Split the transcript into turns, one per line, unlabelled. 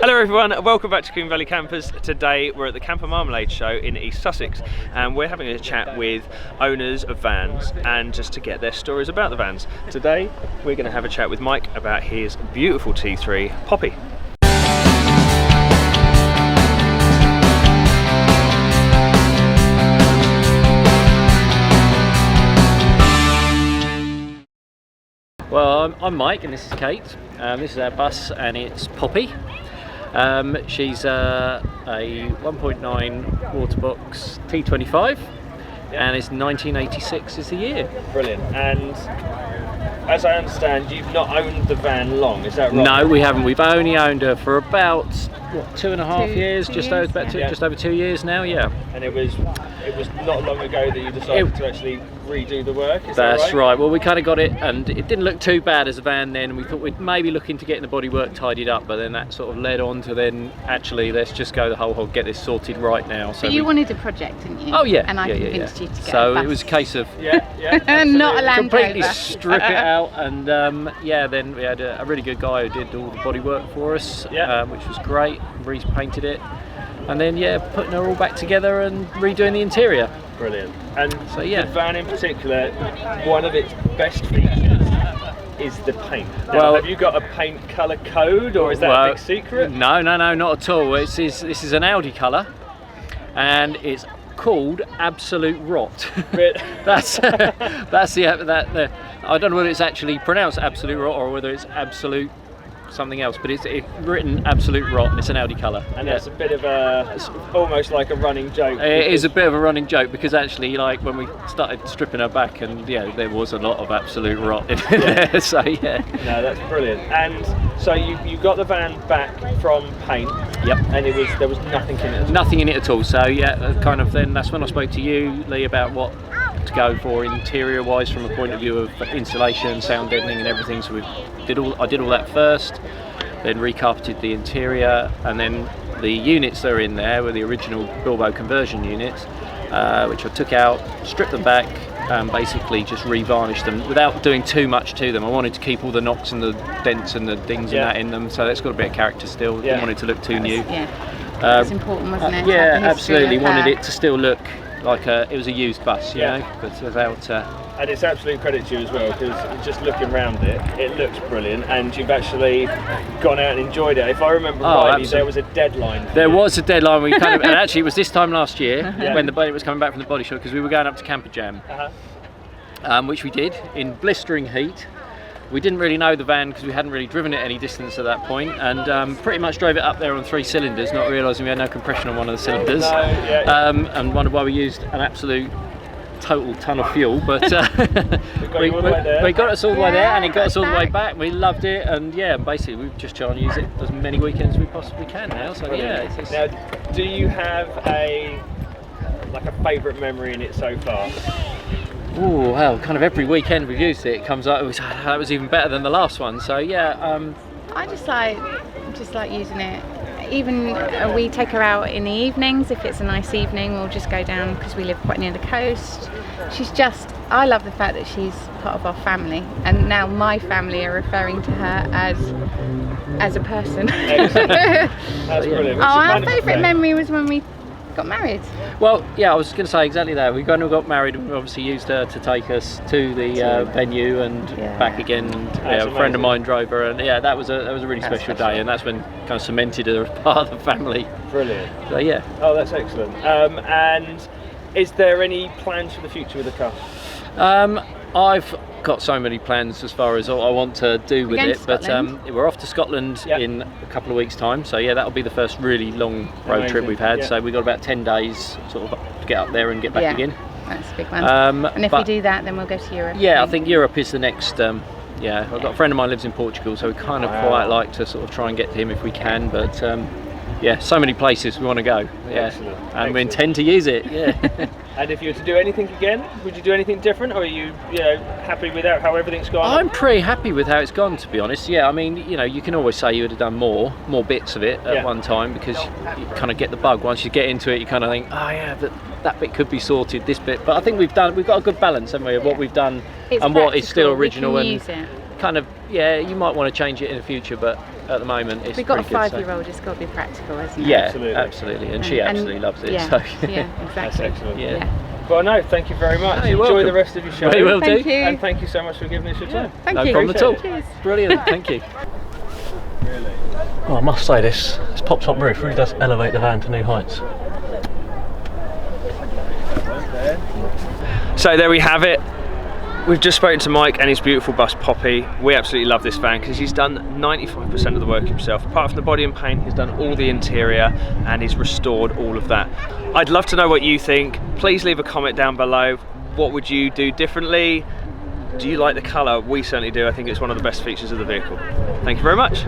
Hello everyone, welcome back to Combe Valley Campers. Today we're at the Camper Marmalade Show in East Sussex and we're having a chat with owners of vans and just to get their stories about the vans. Today we're going to have a chat with Mike about his beautiful T3 Poppy.
Well, I'm Mike and this is Kate. This is our bus and it's Poppy. She's a 1.9 waterbox T25 and it's 1986 is the year.
Brilliant. And as I understand, you've not owned the van long, is that right?
No, we haven't. We've only owned her for about, what, 2.5 years? Just over 2 years now, yeah.
And it was not long ago that you decided to actually redo the work, is that right?
That's right. Well, we kind of got it and it didn't look too bad as a van then. We thought we'd maybe look into getting the bodywork tidied up, but then that sort of led on to then actually let's just go the whole hog, get this sorted right now.
So you wanted a project, didn't you?
Oh yeah.
And I convinced you to get
so
a bus.
It was a case of
not a Land
completely
Rover.
strip it out and then we had a really good guy who did all the bodywork for us, which was great. Repainted it and then putting her all back together and redoing the interior.
Brilliant. And
so
the van in particular, one of its best features is the paint. Now, have you got a paint colour code or is that a big secret?
No, not at all. This is an Audi colour and it's called Absolut Rot. that's the I don't know whether it's actually pronounced Absolut Rot or whether it's Absolute something else, but it's written Absolut Rot and it's an Audi colour.
And that's a bit of almost like a running joke.
It is a bit of a running joke because actually, like when we started stripping her back, and there was a lot of Absolut Rot in there. So No,
that's brilliant. And so you got the van back from paint.
Yep. And
there was nothing in it.
Nothing in it at all. So kind of then that's when I spoke to you, Lee, about what to go for interior wise from a point of view of insulation, sound deadening and everything. So I did all that first, then recarpeted the interior, and then the units that are in there were the original Bilbo conversion units, which I took out, stripped them back, basically just revarnished them without doing too much to them. I wanted to keep all the knocks and the dents and the dings and that in them, so that's got a bit of character still. Didn't want it to look too new.
Yeah, it's important, wasn't it?
Yeah, absolutely. Wanted it to still look like it was a used bus, you know, but without.
And it's absolute credit to you as well, because just looking around it looks brilliant, and you've actually gone out and enjoyed it. If I remember rightly, there was a deadline.
There was a deadline. We kind of, and actually it was this time last year when it was coming back from the body shop, because we were going up to Camper Jam, which we did in blistering heat. We didn't really know the van because we hadn't really driven it any distance at that point, and pretty much drove it up there on 3 cylinders, not realising we had no compression on one of the cylinders, and wondered why we used an absolute total ton of fuel, but we got us all the way there, and it got us all the way back. We loved it, and basically we've just tried to use it as many weekends as we possibly can now. So
Now, do you have a favourite memory in it so far?
Oh well, kind of every weekend we've used it, it comes up. That was even better than the last one. So
I just like using it. Even we take her out in the evenings. If it's a nice evening, we'll just go down because we live quite near the coast. I love the fact that she's part of our family, and now my family are referring to her as a person.
That's brilliant.
Our favourite memory was when we got married.
Well, I was going to say exactly that. We got married, and we obviously used her to take us to the venue and back again. And a friend of mine drove her, and that was a really special day, and that's when kind of cemented her as part of the family.
Brilliant.
So
Oh, that's excellent. And is there any plans for the future with the car?
I've got so many plans as far as what I want to do with it, but we're off to Scotland in a couple of weeks' time, so that'll be the first really long road trip we've had. So we've got about 10 days sort of to get up there and get back again.
That's a big one. And if we do that, then we'll go to Europe.
I think Europe is the next. I've got a friend of mine lives in Portugal, so we kind of quite like to sort of try and get to him if we can, but so many places we want to go. And we intend to use it.
And if you were to do anything again, would you do anything different, or are you happy with how everything's gone?
I'm pretty happy with how it's gone, to be honest. I mean, you can always say you would have done more bits of it at one time, because you kind of get the bug. Once you get into it, you kind of think, that bit could be sorted, this bit. But I think we've got a good balance, haven't we, of what we've done and what is still original, and
use it.
kind of, you might want to change it in the future, but at the moment it's
We've got a
pretty good, so-
5-year-old, it's got to be practical, isn't it?
Yeah,
Absolutely.
absolutely, and she absolutely loves it.
Yeah,
So.
yeah,
That's
exactly.
excellent.
Yeah.
Well, no, thank you very much.
No, you're
Enjoy
welcome.
the rest of your show.
We will
Thank
do.
you.
And thank you so much for giving us your time.
Thank
No
you.
problem at all.
Cheers.
Brilliant, thank you.
Well, I must say this pop-top roof really does elevate the van to new heights.
So there we have it. We've just spoken to Mike and his beautiful bus Poppy. We absolutely love this van because he's done 95% of the work himself. Apart from the body and paint, he's done all the interior and he's restored all of that. I'd love to know what you think. Please leave a comment down below. What would you do differently? Do you like the colour? We certainly do. I think it's one of the best features of the vehicle. Thank you very much.